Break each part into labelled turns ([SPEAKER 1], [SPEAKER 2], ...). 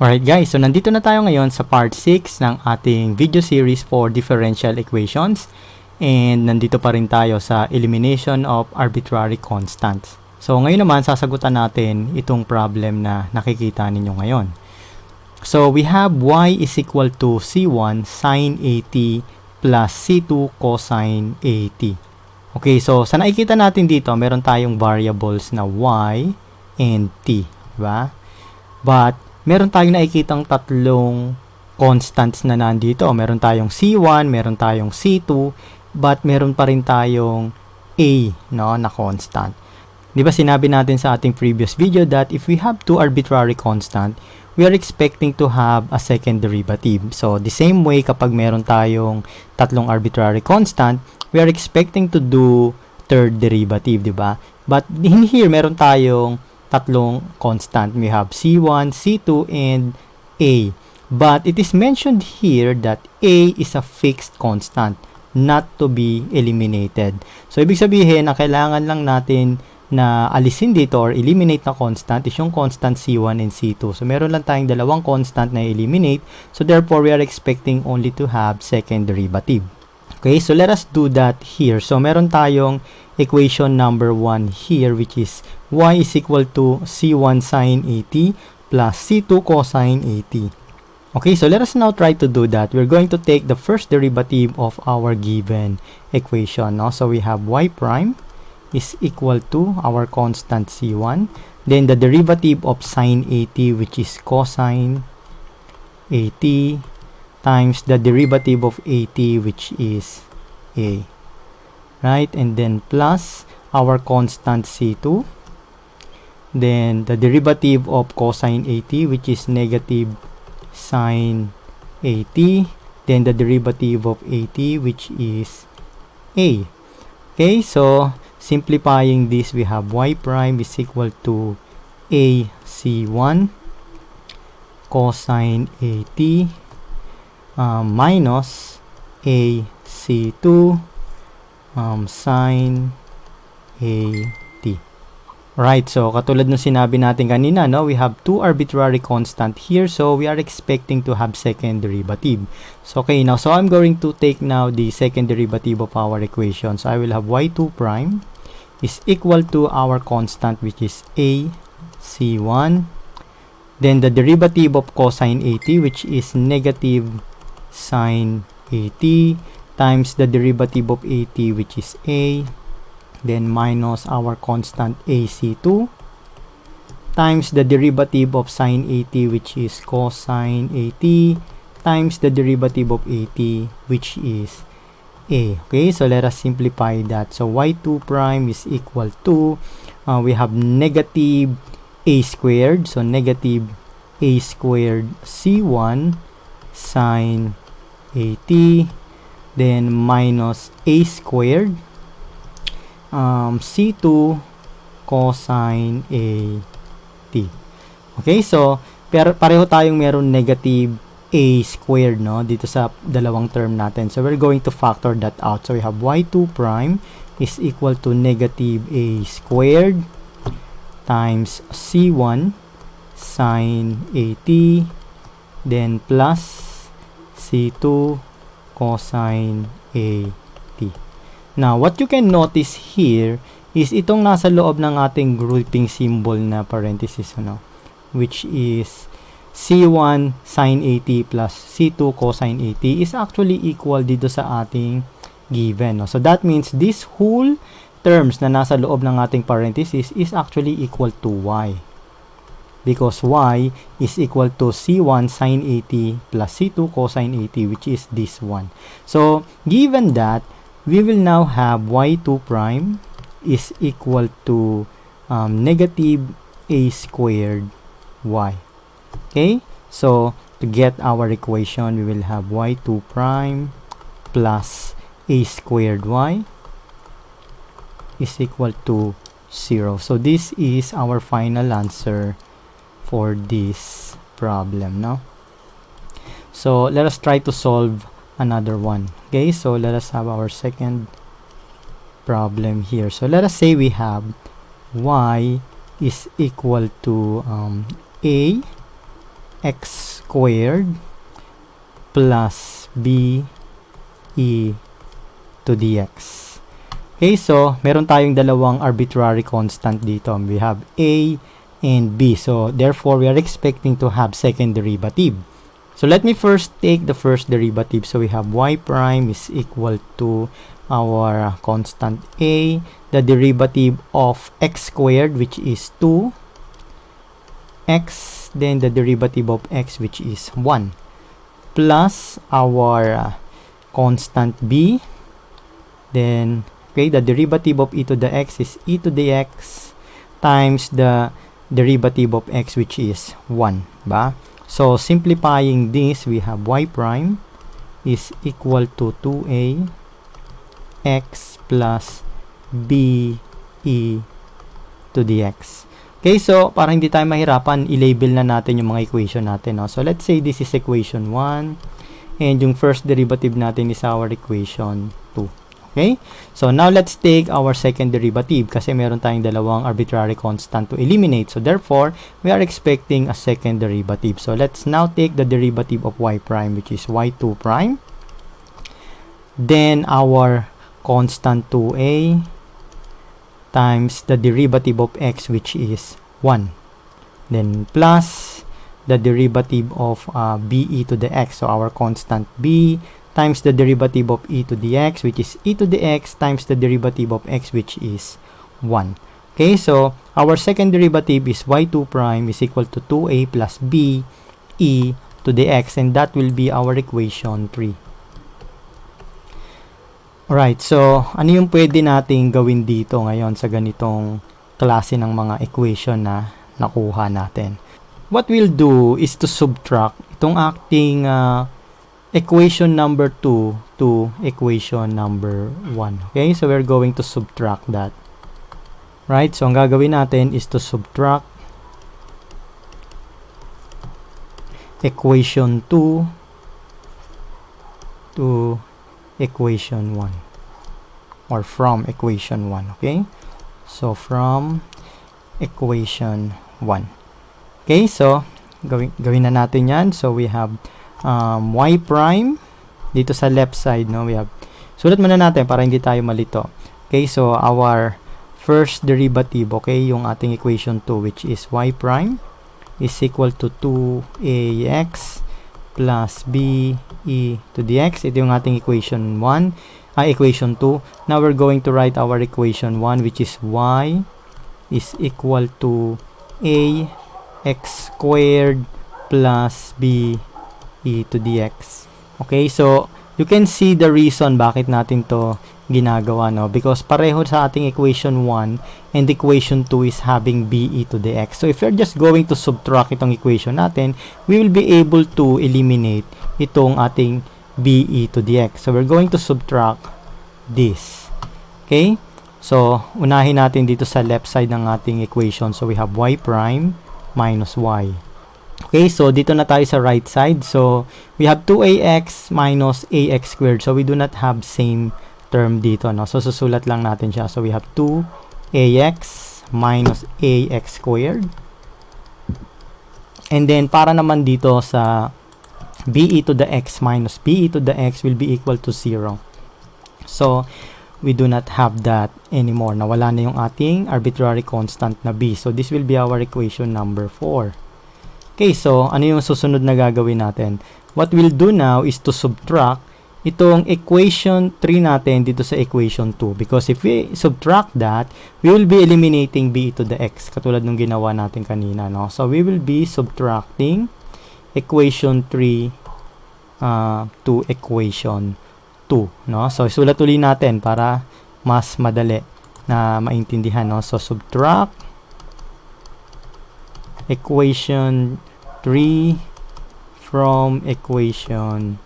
[SPEAKER 1] Alright guys, so nandito na tayo ngayon sa part 6 ng ating video series for differential equations. And nandito pa rin tayo sa elimination of arbitrary constants. So ngayon naman sasagutan natin itong problem na nakikita ninyo ngayon. So we have y is equal to c1 sin 80 plus c2 cosine 80. Okay, so sa nakikita natin dito, meron tayong variables na y and t, diba? But meron tayong nakikitang tatlong constants na nandito. Meron tayong C1, meron tayong C2, but meron pa rin tayong A, no, na constant. Di ba sinabi natin sa ating previous video that if we have two arbitrary constant, we are expecting to have a second derivative. So, the same way kapag meron tayong tatlong arbitrary constant, we are expecting to do third derivative, di ba? But in here, meron tayong tatlong constant. We have C1, C2, and A. But it is mentioned here that A is a fixed constant, not to be eliminated. So, ibig sabihin na kailangan lang natin na alisin dito or eliminate na constant is yung constant C1 and C2. So, meron lang tayong dalawang constant na eliminate. So, therefore, we are expecting only to have second derivative. Okay, so let us do that here. So, meron tayong equation number 1 here, which is y is equal to c1 sin 80 plus c2 cosine 80. Okay, so let us now try to do that. We're going to take the first derivative of our given equation. No? So we have y prime is equal to our constant c1. Then the derivative of sine 80, which is cosine 80, times the derivative of 80, which is a. Right? And then plus our constant c2. Then the derivative of cosine 80, which is negative sine 80. Then the derivative of 80, which is a. Okay, so simplifying this, we have y prime is equal to a c1 cosine 80 minus a c2 sine 80. Right, so katulad ng sinabi natin kanina, no, we have two arbitrary constant here, so we are expecting to have second derivative. So okay, now so I'm going to take now the second derivative of our equation. So I will have y2 prime is equal to our constant, which is a c1. Then the derivative of cosine 80, which is negative sine 80, times the derivative of 80, which is a. Then minus our constant AC2 times the derivative of sine 80, which is cosine 80, times the derivative of 80, which is a. Okay, so let us simplify that. So y2 prime is equal to, we have negative a squared, so negative a squared c1 sine 80, then minus a squared c2 cosine 80. Okay, so pareho tayong meron negative a squared, no, dito sa dalawang term natin. So we're going to factor that out. So we have y2 prime is equal to negative a squared times c1 sine 80, then plus c2 cosine 80. Now, what you can notice here is itong nasa loob ng ating grouping symbol na parenthesis, ano, which is c1 sine 80 plus c2 cosine 80 is actually equal dito sa ating given. No? So, that means this whole terms na nasa loob ng ating parenthesis is actually equal to y. Because y is equal to c1 sine 80 plus c2 cosine 80, which is this one. So, given that, we will now have y2 prime is equal to negative a squared y. Okay, so to get our equation, we will have y2 prime plus a squared y is equal to 0. So this is our final answer for this problem, no? So let us try to solve another one. Okay, so let us have our second problem here. So let us say we have y is equal to a x squared plus b e to dx. Okay, so meron tayong dalawang arbitrary constant dito. We have a and b. So therefore, we are expecting to have second derivative. So let me first take the first derivative. So we have y prime is equal to our constant a, the derivative of x squared, which is 2, x, then the derivative of x, which is 1, plus our constant b, then okay, the derivative of e to the x is e to the x times the derivative of x, which is 1, ba? So simplifying this, we have y prime is equal to 2a x plus b e to the x. Okay, so para hindi tayo mahirapan, i-label na natin yung mga equation natin, no? So let's say this is equation 1 and yung first derivative natin is our equation 2. Okay? So now let's take our second derivative kasi meron tayong dalawang arbitrary constant to eliminate. So therefore, we are expecting a second derivative. So let's now take the derivative of y prime, which is y2 prime. Then our constant 2a times the derivative of x, which is 1. Then plus the derivative of be to the x. So our constant b times the derivative of e to the x, which is e to the x times the derivative of x, which is 1. Okay, so our second derivative is y2 prime is equal to 2a plus b e to the x, and that will be our equation 3. Alright, so ano yung pwede nating gawin dito ngayon sa ganitong klase ng mga equation na nakuha natin? What we'll do is to subtract itong acting equation number 2 to equation number 1. Okay, so we're going to subtract that. Right, so ang gagawin natin is to subtract equation 2 to equation 1 or from equation 1. Okay, so from equation 1. Okay, so gawin na natin yan. So we have y prime dito sa left side, no? We have, sulat muna natin para hindi tayo malito. Okay, so our first derivative, okay, yung ating equation 2, which is y prime is equal to 2ax plus b e to the x. Ito yung ating equation 1, equation 2. Now we're going to write our equation 1, which is y is equal to a x squared plus b e to the x. Okay, so you can see the reason bakit natin to ginagawa, no? Because pareho sa ating equation 1 and equation 2 is having b e to the x. So if you're just going to subtract itong equation natin, we will be able to eliminate itong ating b e to the x. So we're going to subtract this. Okay, so unahin natin dito sa left side ng ating equation. So we have y prime minus y. Okay, so dito na tayo sa right side. So we have 2ax minus ax squared. So we do not have same term dito, no? So susulat lang natin siya. So we have 2ax minus ax squared. And then para naman dito sa be to the x minus be to the x will be equal to 0. So we do not have that anymore. Nawala na yung ating arbitrary constant na b. So this will be our equation number 4. Okay, so ano yung susunod na gagawin natin? What we'll do now is to subtract itong equation 3 natin dito sa equation 2. Because if we subtract that, we will be eliminating b to the x, katulad nung ginawa natin kanina, no? So we will be subtracting equation 3 to equation 2, no? So isulat ulit natin para mas madali na maintindihan, no? So subtract equation 3 from equation.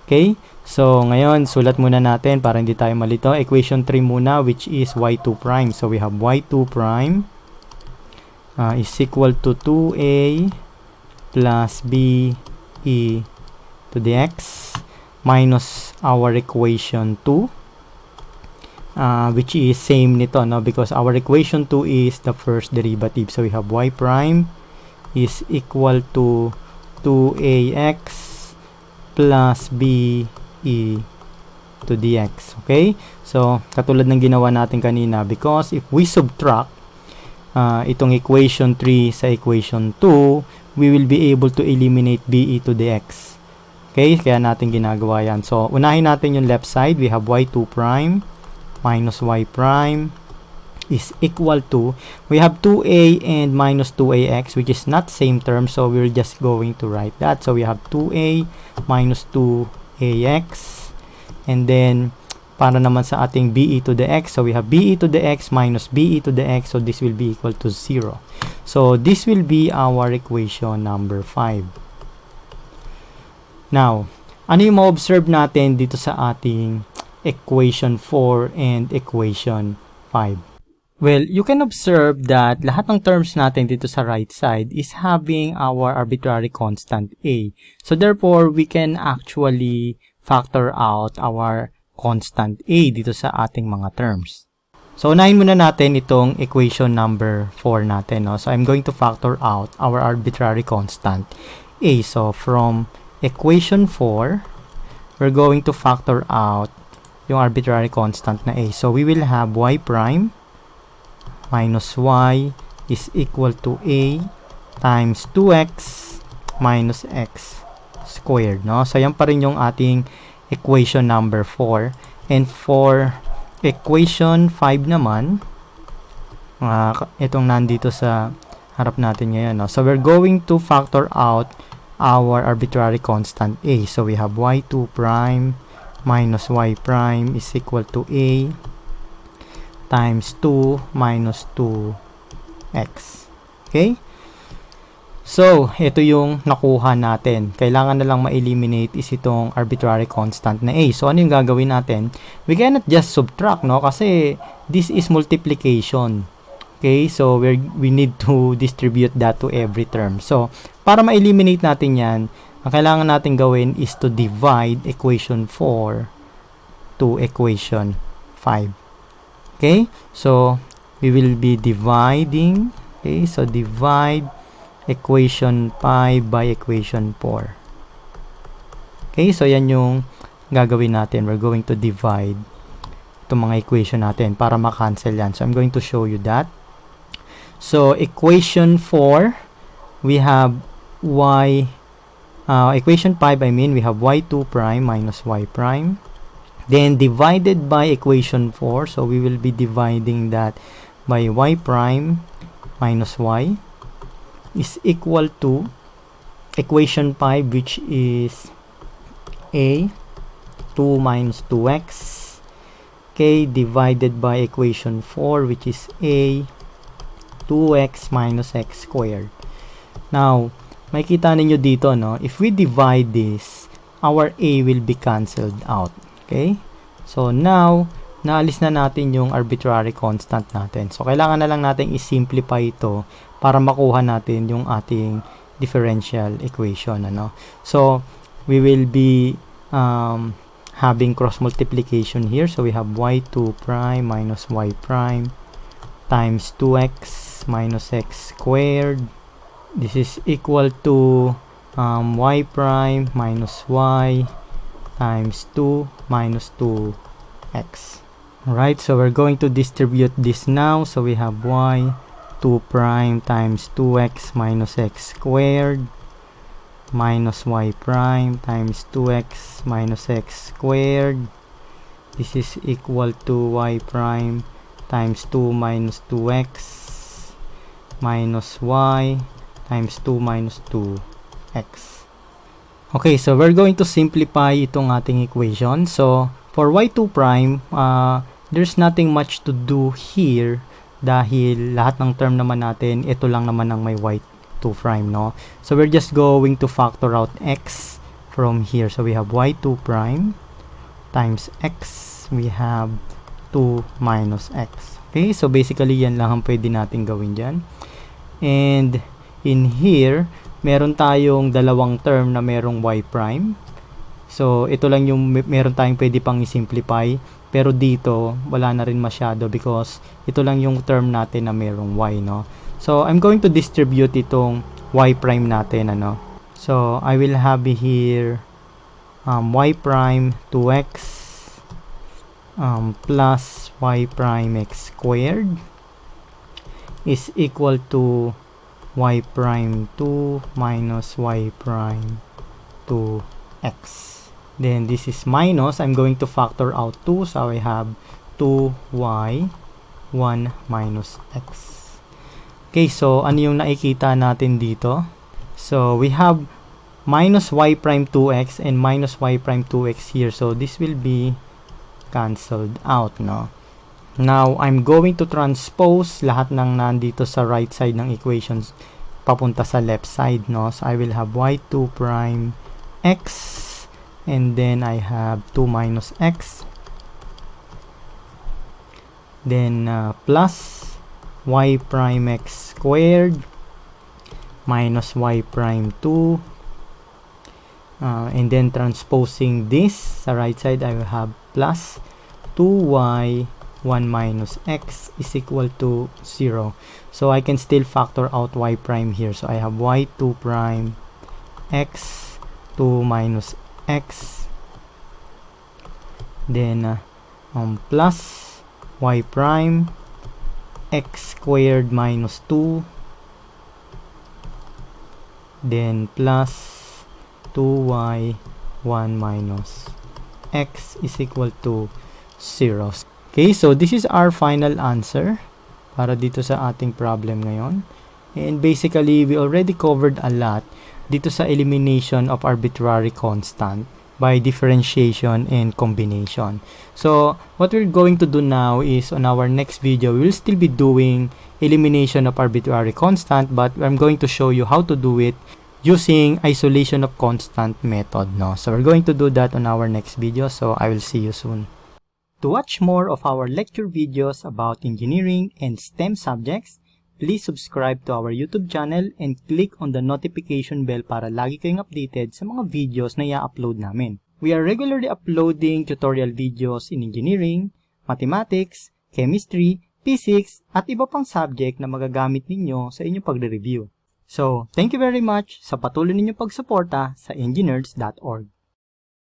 [SPEAKER 1] Okay, so ngayon sulat muna natin para hindi tayo malito. Equation 3 muna, which is y2 prime. So we have y2 prime is equal to 2a plus b e to the x minus our equation 2, which is same nito, no? Because our equation 2 is the first derivative. So we have y prime is equal to 2ax plus b e to dx. Okay? So, katulad ng ginawa natin kanina, because if we subtract itong equation 3 sa equation 2, we will be able to eliminate b e to dx. Okay? Kaya natin ginagawa yan. So, unahin natin yung left side. We have y2 prime minus y prime is equal to, we have 2a and minus 2ax, which is not same term, so we're just going to write that. So we have 2a minus 2ax, and then para naman sa ating be to the x, so we have be to the x minus be to the x, so this will be equal to 0. So this will be our equation number 5. Now, ano yung ma-observe natin dito sa ating equation 4 and equation 5? Well, you can observe that lahat ng terms natin dito sa right side is having our arbitrary constant a. So therefore, we can actually factor out our constant a dito sa ating mga terms. So unahin muna natin itong equation number 4 natin. No? So I'm going to factor out our arbitrary constant a. So from equation 4, we're going to factor out yung arbitrary constant na a. So we will have y prime minus y is equal to a times 2x minus x squared, no? So, yan pa rin yung ating equation number 4. And for equation 5 naman, itong nandito sa harap natin ngayon, no? So, we're going to factor out our arbitrary constant a. So, we have y2 prime minus y prime is equal to a times 2 minus 2x. Okay? So, ito yung nakuha natin. Kailangan na lang ma-eliminate is itong arbitrary constant na a. So, ano yung gagawin natin? We cannot just subtract, no? Kasi this is multiplication. Okay? So, we need to distribute that to every term. So, para ma-eliminate natin yan, ang kailangan natin gawin is to divide equation 4 to equation 5. Okay, so we will be dividing. Okay, so divide equation 5 by equation 4. Okay, so yan yung gagawin natin. We're going to divide itong mga equation natin para ma-cancel yan. So I'm going to show you that. So equation 4, we have equation 5, I mean, we have y2 prime minus y prime. Then divided by equation 4, so we will be dividing that by y prime minus y is equal to equation 5, which is a 2 minus 2x, okay, divided by equation 4, which is a 2x minus x squared. Now, makikita ninyo dito, no, if we divide this, our a will be cancelled out. Okay? So, now, naalis na natin yung arbitrary constant natin. So, kailangan na lang natin i-simplify ito para makuha natin yung ating differential equation. Ano? So, we will be having cross multiplication here. So, we have y2 prime minus y prime times 2x minus x squared. This is equal to y prime minus y times 2 minus 2x. Alright, so we're going to distribute this now. So we have y 2 prime times 2x minus x squared minus y prime times 2x minus x squared. This is equal to y prime times 2 minus 2x minus y times 2 minus 2x. Okay, so we're going to simplify itong ating equation. So, for y2 prime, there's nothing much to do here dahil lahat ng term naman natin, ito lang naman ang may y2 prime, no? So, we're just going to factor out x from here. So, we have y2 prime times x. We have 2 minus x. Okay, so basically, yan lang ang pwede natin gawin dyan. And, in here, meron tayong dalawang term na merong y prime. So, ito lang yung meron tayong pwede pang i-simplify. Pero dito, wala na rin masyado because ito lang yung term natin na merong y, no? So, I'm going to distribute itong y prime natin, ano? So I will have here y prime 2x plus y prime x squared is equal to y prime 2 minus y prime 2x. Then this is minus, I'm going to factor out 2, so I have 2y 1 minus x. Okay, so ano yung nakikita natin dito? So we have minus y prime 2x and minus y prime 2x here, so this will be cancelled out, no? Now, I'm going to transpose lahat ng nandito sa right side ng equations papunta sa left side, no? So, I will have y2 prime x and then I have 2 minus x. Then, plus y prime x squared minus y prime 2. And then, transposing this sa right side, I will have plus 2y 1 minus x is equal to 0. So I can still factor out y prime here. So I have y2 prime x 2 minus x, then plus y prime x squared minus 2, then plus 2y 1 minus x is equal to 0. Okay, so this is our final answer para dito sa ating problem ngayon. And basically, we already covered a lot dito sa elimination of arbitrary constant by differentiation and combination. So, what we're going to do now is on our next video, we will still be doing elimination of arbitrary constant, but I'm going to show you how to do it using isolation of constant method, no? So, we're going to do that on our next video. So, I will see you soon. To watch more of our lecture videos about engineering and STEM subjects, please subscribe to our YouTube channel and click on the notification bell para lagi kayong updated sa mga videos na i-upload namin. We are regularly uploading tutorial videos in engineering, mathematics, chemistry, physics, at iba pang subject na magagamit ninyo sa inyong pagre-review. So, thank you very much sa patuloy ninyong pagsuporta sa enginerds.org.